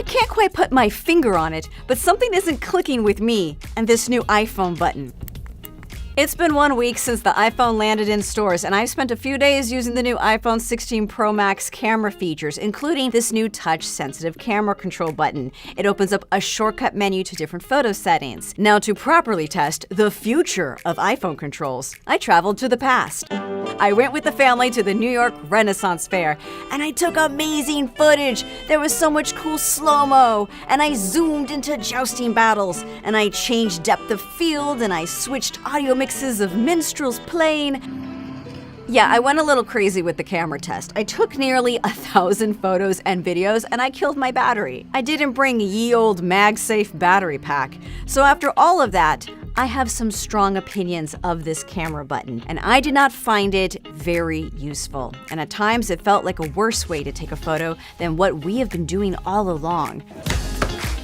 I can't quite put my finger on it, but something isn't clicking with me and this new iPhone button. It's been 1 week since the iPhone landed in stores, and I've spent a few days using the new iPhone 16 Pro Max camera features, including this new touch-sensitive camera control button. It opens up a shortcut menu to different photo settings. Now, to properly test the future of iPhone controls, I traveled to the past. I went with the family to the New York Renaissance Faire, and I took amazing footage. There was so much cool slow-mo, and I zoomed into jousting battles, and I changed depth of field, and I switched audio mixes of minstrels playing. Yeah, I went a little crazy with the camera test. I took nearly 1,000 photos and videos, and I killed my battery. I didn't bring ye old MagSafe battery pack. So after all of that, I have some strong opinions of this camera button, and I did not find it very useful. And at times it felt like a worse way to take a photo than what we have been doing all along.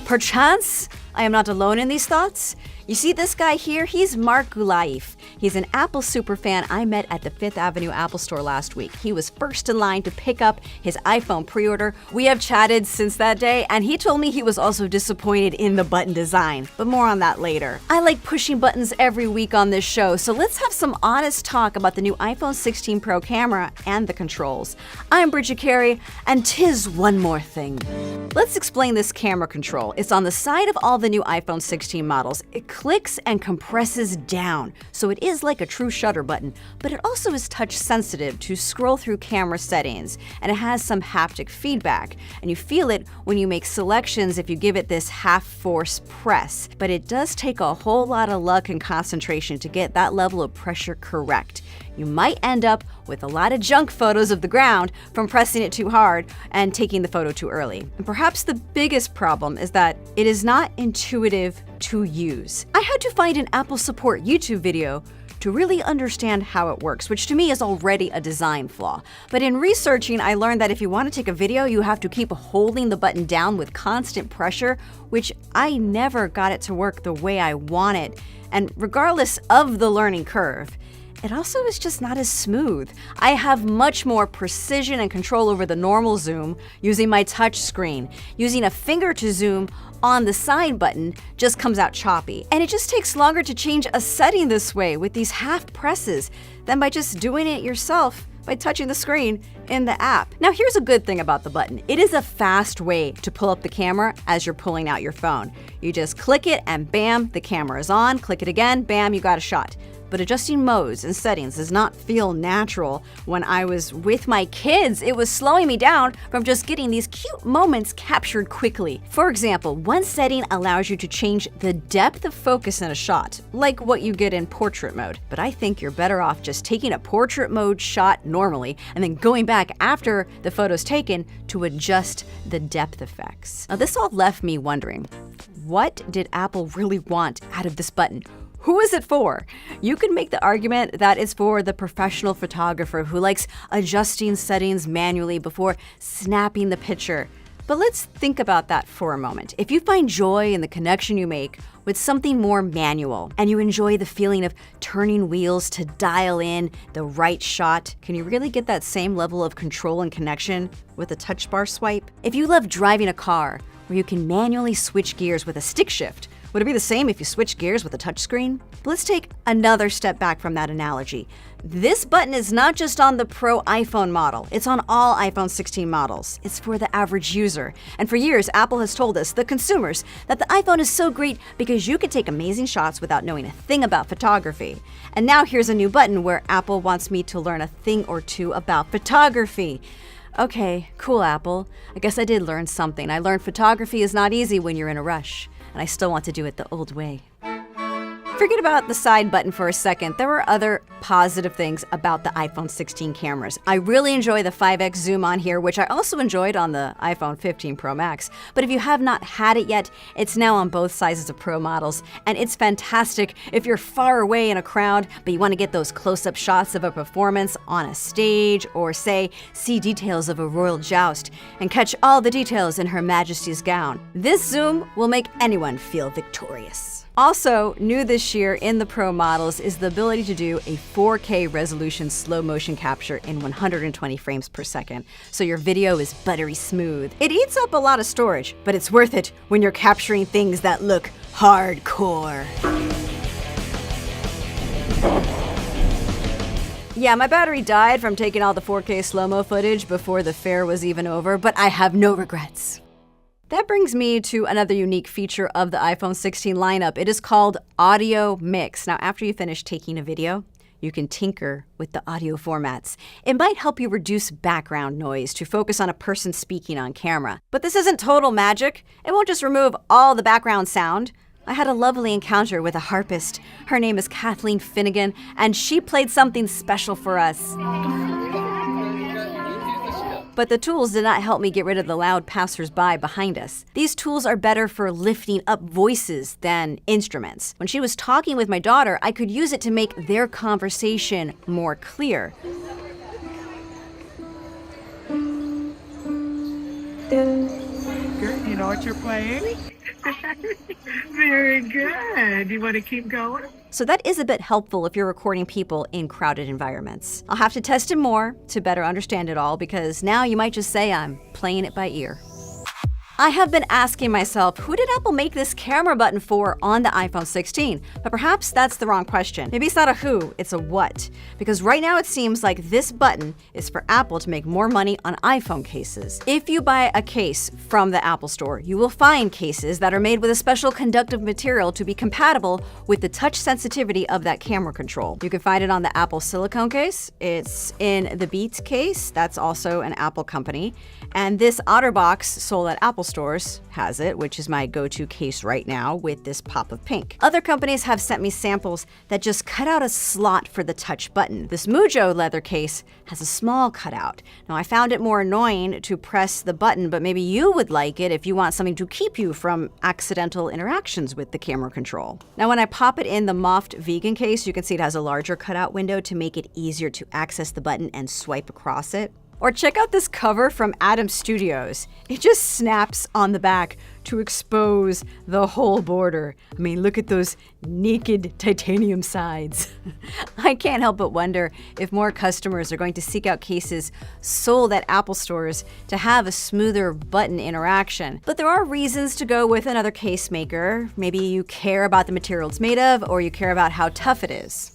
Perchance, I am not alone in these thoughts. You see this guy here? He's Mark Gulaif. He's an Apple superfan I met at the Fifth Avenue Apple Store last week. He was first in line to pick up his iPhone pre-order. We have chatted since that day, and he told me he was also disappointed in the button design, but more on that later. I like pushing buttons every week on this show, so let's have some honest talk about the new iPhone 16 Pro camera and the controls. I'm Bridget Carey, and 'tis one more thing. Let's explain this camera control. It's on the side of all the new iPhone 16 models. It clicks and compresses down, so it is like a true shutter button, but it also is touch sensitive to scroll through camera settings, and it has some haptic feedback, and you feel it when you make selections if you give it this half-force press, but it does take a whole lot of luck and concentration to get that level of pressure correct. You might end up with a lot of junk photos of the ground from pressing it too hard and taking the photo too early. And perhaps the biggest problem is that it is not intuitive to use. I had to find an Apple support YouTube video to really understand how it works, which to me is already a design flaw. But in researching, I learned that if you want to take a video, you have to keep holding the button down with constant pressure, which I never got it to work the way I want it. And regardless of the learning curve, it also is just not as smooth. I have much more precision and control over the normal zoom using my touch screen. Using a finger to zoom on the side button just comes out choppy. And it just takes longer to change a setting this way with these half presses than by just doing it yourself by touching the screen in the app. Now here's a good thing about the button. It is a fast way to pull up the camera as you're pulling out your phone. You just click it and bam, the camera is on. Click it again, bam, you got a shot. But adjusting modes and settings does not feel natural. When I was with my kids, it was slowing me down from just getting these cute moments captured quickly. For example, one setting allows you to change the depth of focus in a shot, like what you get in portrait mode. But I think you're better off just taking a portrait mode shot normally and then going back after the photo's taken to adjust the depth effects. Now this all left me wondering, what did Apple really want out of this button? Who is it for? You can make the argument that it's for the professional photographer who likes adjusting settings manually before snapping the picture. But let's think about that for a moment. If you find joy in the connection you make with something more manual, and you enjoy the feeling of turning wheels to dial in the right shot, can you really get that same level of control and connection with a touch bar swipe? If you love driving a car where you can manually switch gears with a stick shift, would it be the same if you switch gears with a touchscreen? Let's take another step back from that analogy. This button is not just on the Pro iPhone model, it's on all iPhone 16 models. It's for the average user. And for years, Apple has told us, the consumers, that the iPhone is so great because you can take amazing shots without knowing a thing about photography. And now here's a new button where Apple wants me to learn a thing or two about photography. Okay, cool, Apple. I guess I did learn something. I learned photography is not easy when you're in a rush. And I still want to do it the old way. Forget about the side button for a second. There were other positive things about the iPhone 16 cameras. I really enjoy the 5x zoom on here, which I also enjoyed on the iPhone 15 Pro Max. But if you have not had it yet, it's now on both sizes of Pro models, and it's fantastic if you're far away in a crowd, but you want to get those close-up shots of a performance on a stage, or say, see details of a royal joust, and catch all the details in Her Majesty's gown. This zoom will make anyone feel victorious. Also, new this this year in the Pro models is the ability to do a 4K resolution slow motion capture in 120 frames per second, so your video is buttery smooth. It eats up a lot of storage, but it's worth it when you're capturing things that look hardcore. Yeah, my battery died from taking all the 4K slow-mo footage before the fair was even over, but I have no regrets. That brings me to another unique feature of the iPhone 16 lineup. It is called Audio Mix. Now, after you finish taking a video, you can tinker with the audio formats. It might help you reduce background noise to focus on a person speaking on camera. But this isn't total magic. It won't just remove all the background sound. I had a lovely encounter with a harpist. Her name is Kathleen Finnegan, and she played something special for us. But the tools did not help me get rid of the loud passers-by behind us. These tools are better for lifting up voices than instruments. When she was talking with my daughter, I could use it to make their conversation more clear. Good. You know what you're playing? Very good. You want to keep going? So that is a bit helpful if you're recording people in crowded environments. I'll have to test it more to better understand it all, because now you might just say I'm playing it by ear. I have been asking myself, who did Apple make this camera button for on the iPhone 16? But perhaps that's the wrong question. Maybe it's not a who, it's a what. Because right now it seems like this button is for Apple to make more money on iPhone cases. If you buy a case from the Apple Store, you will find cases that are made with a special conductive material to be compatible with the touch sensitivity of that camera control. You can find it on the Apple silicone case. It's in the Beats case. That's also an Apple company. And this OtterBox sold at Apple stores has it, which is my go-to case right now with this pop of pink. Other companies have sent me samples that just cut out a slot for the touch button. This Mujo leather case has a small cutout. Now, I found it more annoying to press the button, but maybe you would like it if you want something to keep you from accidental interactions with the camera control. Now, when I pop it in the Moft vegan case, you can see it has a larger cutout window to make it easier to access the button and swipe across it. Or check out this cover from Atom Studios. It just snaps on the back to expose the whole border. I mean, look at those naked titanium sides. I can't help but wonder if more customers are going to seek out cases sold at Apple stores to have a smoother button interaction. But there are reasons to go with another case maker. Maybe you care about the material it's made of, or you care about how tough it is.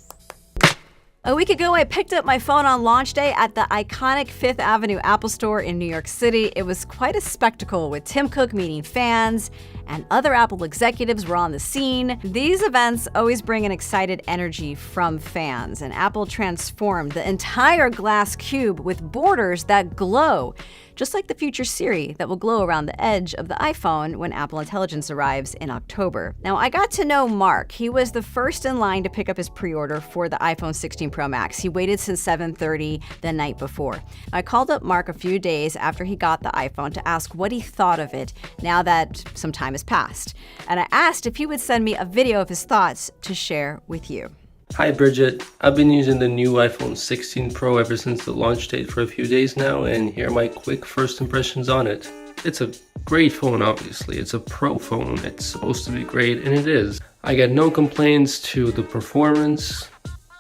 A week ago, I picked up my phone on launch day at the iconic Fifth Avenue Apple Store in New York City. It was quite a spectacle, with Tim Cook meeting fans, and other Apple executives were on the scene. These events always bring an excited energy from fans, and Apple transformed the entire glass cube with borders that glow, just like the future Siri that will glow around the edge of the iPhone when Apple Intelligence arrives in October. Now, I got to know Mark. He was the first in line to pick up his pre-order for the iPhone 16 Pro Max. He waited since 7:30 the night before. I called up Mark a few days after he got the iPhone to ask what he thought of it now that some time has passed. And I asked if he would send me a video of his thoughts to share with you. Hi Bridget, I've been using the new iPhone 16 Pro ever since the launch date for a few days now, and here are my quick first impressions on it. It's a great phone, obviously. It's a Pro phone. It's supposed to be great, and it is. I got no complaints to the performance.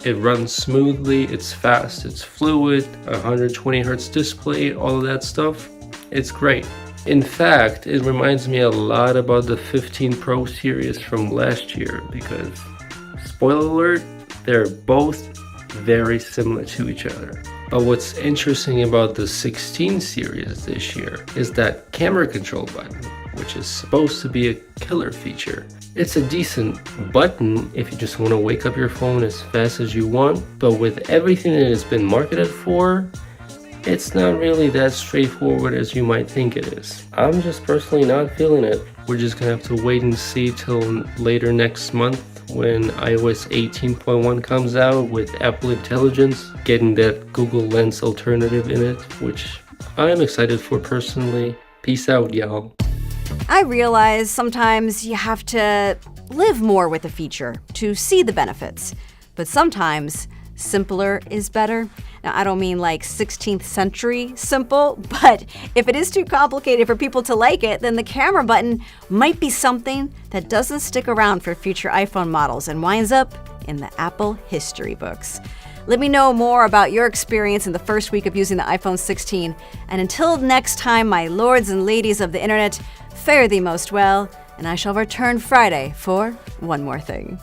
It runs smoothly, it's fast, it's fluid, 120 Hz display, all of that stuff. It's great. In fact, it reminds me a lot about the 15 Pro series from last year because, spoiler alert, they're both very similar to each other. But what's interesting about the 16 series this year is that camera control button, which is supposed to be a killer feature. It's a decent button if you just want to wake up your phone as fast as you want, but with everything that it's been marketed for, it's not really that straightforward as you might think it is. I'm just personally not feeling it. We're just gonna have to wait and see till later next month when iOS 18.1 comes out with Apple Intelligence, getting that Google Lens alternative in it, which I'm excited for personally. Peace out, y'all. I realize sometimes you have to live more with a feature to see the benefits, but sometimes simpler is better. Now, I don't mean like 16th century simple, but if it is too complicated for people to like it, then the camera button might be something that doesn't stick around for future iPhone models and winds up in the Apple history books. Let me know more about your experience in the first week of using the iPhone 16. And until next time, my lords and ladies of the internet, fare thee most well, and I shall return Friday for one more thing.